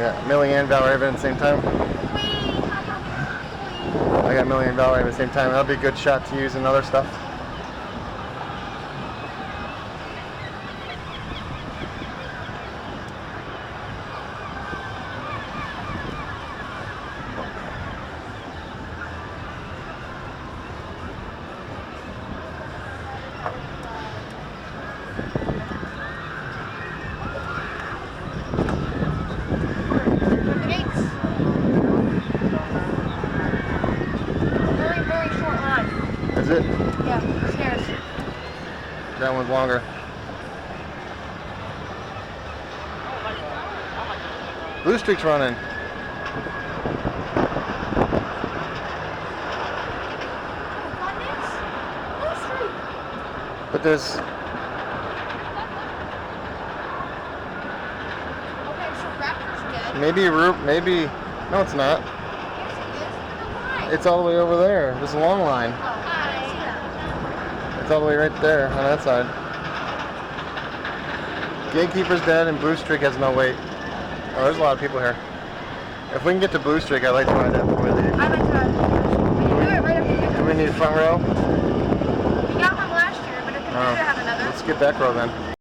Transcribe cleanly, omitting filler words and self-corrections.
got Millie and Valraven at the same time. I got Millie and Valraven at the same time. That'll be a good shot to use in other stuff. Is it? Yeah, stairs. That one's longer. Blue streak's running. But there's... Okay, so Raptor's dead. Maybe... No, it's not. Yes, it is. But why? It's all the way over there. There's a long line. Oh, I see that. It's all the way right there on that side. Gatekeeper's dead and Blue Streak has no weight. Oh, there's a lot of people here. If we can get to Blue Streak, I'd like to ride that before we leave. I like to do it right after you get Do we need front row? We got one last year, but if we do have another. Let's get back row then.